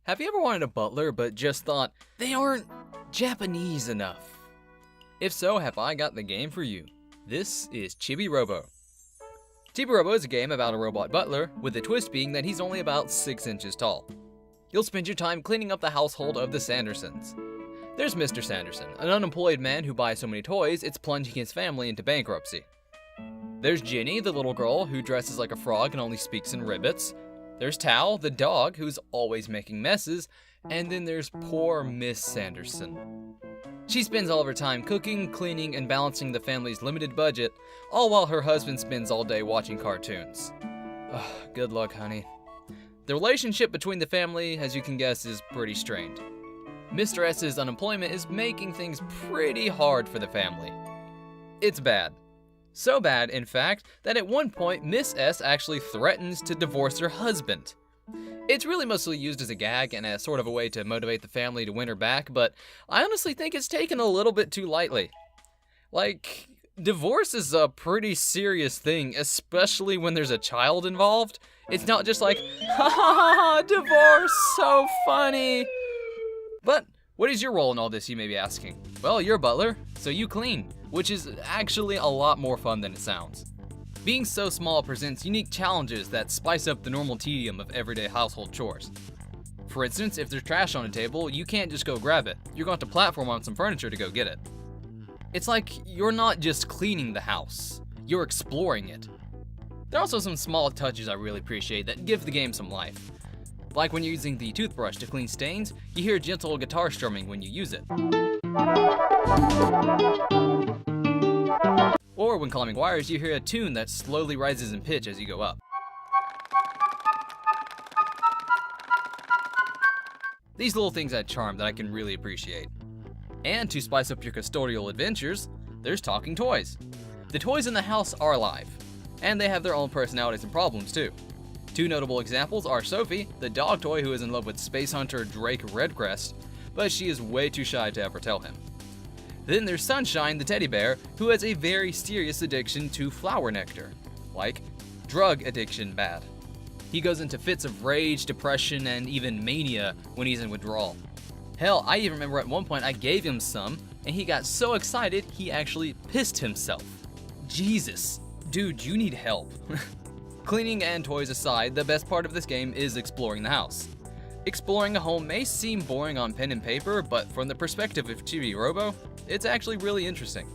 Have you ever wanted a butler but just thought, they aren't Japanese enough? If so, have I got the game for you. This is Chibi Robo. Chibi Robo is a game about a robot butler, with the twist being that he's only about 6 inches tall. You'll spend your time cleaning up the household of the Sandersons. There's Mr. Sanderson, an unemployed man who buys so many toys it's plunging his family into bankruptcy. There's Ginny, the little girl who dresses like a frog and only speaks in ribbits. There's Tao, the dog, who's always making messes, and then there's poor Miss Sanderson. She spends all of her time cooking, cleaning, and balancing the family's limited budget, all while her husband spends all day watching cartoons. Good luck, honey. The relationship between the family, as you can guess, is pretty strained. Mr. S's unemployment is making things pretty hard for the family. It's bad. So bad, in fact, that at one point, Miss S actually threatens to divorce her husband. It's really mostly used as a gag and as sort of a way to motivate the family to win her back, but I honestly think it's taken a little bit too lightly. Like, divorce is a pretty serious thing, especially when there's a child involved. It's not just like, ha ha ha ha, divorce, so funny. But what is your role in all this, you may be asking? Well, you're a butler, so you clean, which is actually a lot more fun than it sounds. Being so small presents unique challenges that spice up the normal tedium of everyday household chores. For instance, if there's trash on a table, you can't just go grab it. You're going to platform on some furniture to go get it. It's like you're not just cleaning the house, you're exploring it. There are also some small touches I really appreciate that give the game some life. Like when you're using the toothbrush to clean stains, you hear gentle guitar strumming when you use it. Or when climbing wires, you hear a tune that slowly rises in pitch as you go up. These little things add charm that I can really appreciate. And to spice up your custodial adventures, there's talking toys. The toys in the house are alive, and they have their own personalities and problems too. Two notable examples are Sophie, the dog toy who is in love with space hunter Drake Redcrest, but she is way too shy to ever tell him. Then there's Sunshine, the teddy bear, who has a very serious addiction to flower nectar. Like, drug addiction bad. He goes into fits of rage, depression, and even mania when he's in withdrawal. Hell, I even remember at one point I gave him some, and he got so excited he actually pissed himself. Jesus, dude, you need help. Cleaning and toys aside, the best part of this game is exploring the house. Exploring a home may seem boring on pen and paper, but from the perspective of Chibi Robo, it's actually really interesting.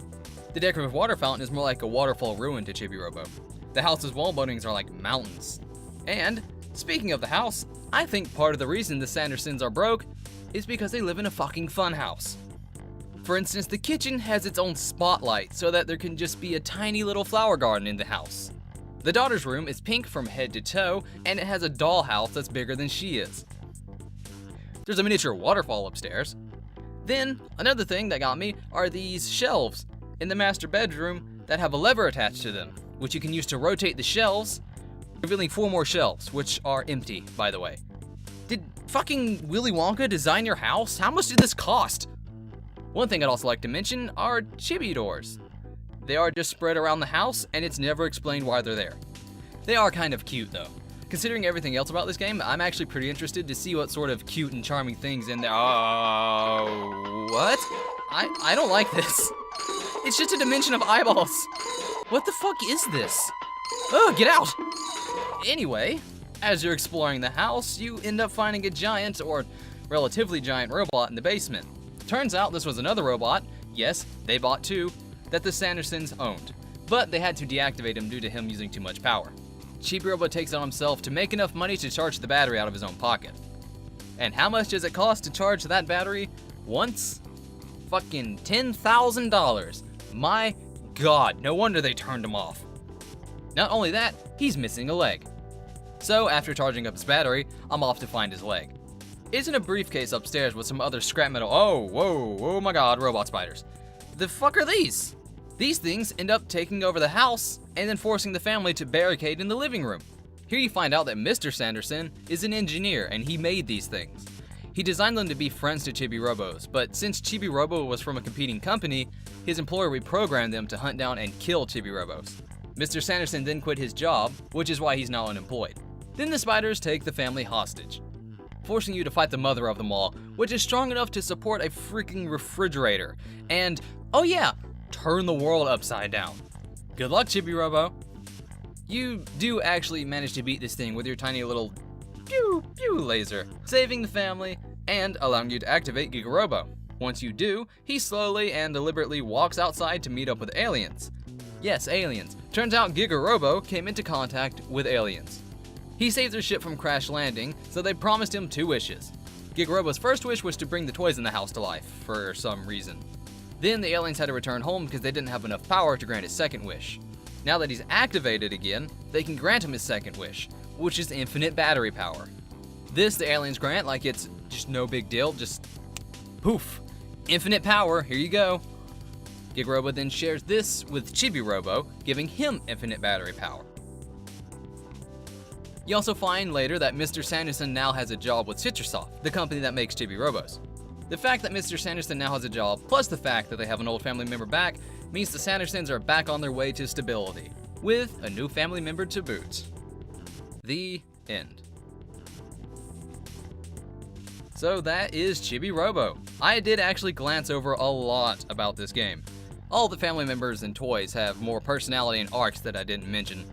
The decorative water fountain is more like a waterfall ruin to Chibi Robo. The house's wall buildings are like mountains. And, speaking of the house, I think part of the reason the Sandersons are broke is because they live in a fucking fun house. For instance, the kitchen has its own spotlight so that there can just be a tiny little flower garden in the house. The daughter's room is pink from head to toe, and it has a dollhouse that's bigger than she is. There's a miniature waterfall upstairs. Then, another thing that got me are these shelves in the master bedroom that have a lever attached to them, which you can use to rotate the shelves, revealing 4 more shelves, which are empty, by the way. Did fucking Willy Wonka design your house? How much did this cost? One thing I'd also like to mention are chibi doors. They are just spread around the house, and it's never explained why they're there. They are kind of cute, though. Considering everything else about this game, I'm actually pretty interested to see what sort of cute and charming things in there. Oh, what? I don't like this. It's just a dimension of eyeballs. What the fuck is this? Oh, get out! Anyway, as you're exploring the house, you end up finding a giant, or relatively giant robot in the basement. Turns out this was another robot, yes, they bought 2, that the Sandersons owned, but they had to deactivate him due to him using too much power. Chibi Robo takes on himself to make enough money to charge the battery out of his own pocket. And how much does it cost to charge that battery once? Fucking $10,000. My god, no wonder they turned him off. Not only that, he's missing a leg. So after charging up his battery, I'm off to find his leg. It's in a briefcase upstairs with some other scrap metal. Oh my god, robot spiders. The fuck are these? These things end up taking over the house and then forcing the family to barricade in the living room. Here you find out that Mr. Sanderson is an engineer and he made these things. He designed them to be friends to Chibi Robos, but since Chibi Robo was from a competing company, his employer reprogrammed them to hunt down and kill Chibi Robos. Mr. Sanderson then quit his job, which is why he's now unemployed. Then the spiders take the family hostage. forcing you to fight the mother of them all, which is strong enough to support a freaking refrigerator. And, oh yeah, turn the world upside down. Good luck, Chibi Robo. You do actually manage to beat this thing with your tiny little pew pew laser, saving the family and allowing you to activate Giga Robo. Once you do, he slowly and deliberately walks outside to meet up with aliens. Yes, aliens. Turns out Giga Robo came into contact with aliens. He saved their ship from crash landing, so they promised him 2 wishes. Giga Robo's first wish was to bring the toys in the house to life, for some reason. Then the aliens had to return home because they didn't have enough power to grant his second wish. Now that he's activated again, they can grant him his second wish, which is infinite battery power. This the aliens grant like it's just no big deal, just poof. Infinite power, here you go. Giga Robo then shares this with Chibi Robo, giving him infinite battery power. You also find later that Mr. Sanderson now has a job with Citrosoft, the company that makes Chibi Robos. The fact that Mr. Sanderson now has a job, plus the fact that they have an old family member back, means the Sandersons are back on their way to stability, with a new family member to boot. The end. So that is Chibi Robo. I did actually glance over a lot about this game. All the family members and toys have more personality and arcs that I didn't mention.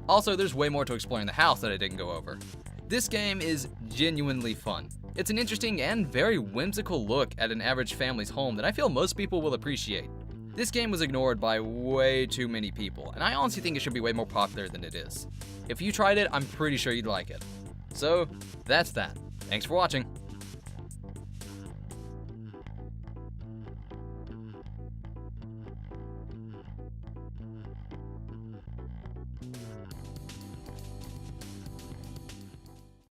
Also, there's way more to explore in the house that I didn't go over. This game is genuinely fun. It's an interesting and very whimsical look at an average family's home that I feel most people will appreciate. This game was ignored by way too many people, and I honestly think it should be way more popular than it is. If you tried it, I'm pretty sure you'd like it. So, that's that. Thanks for watching.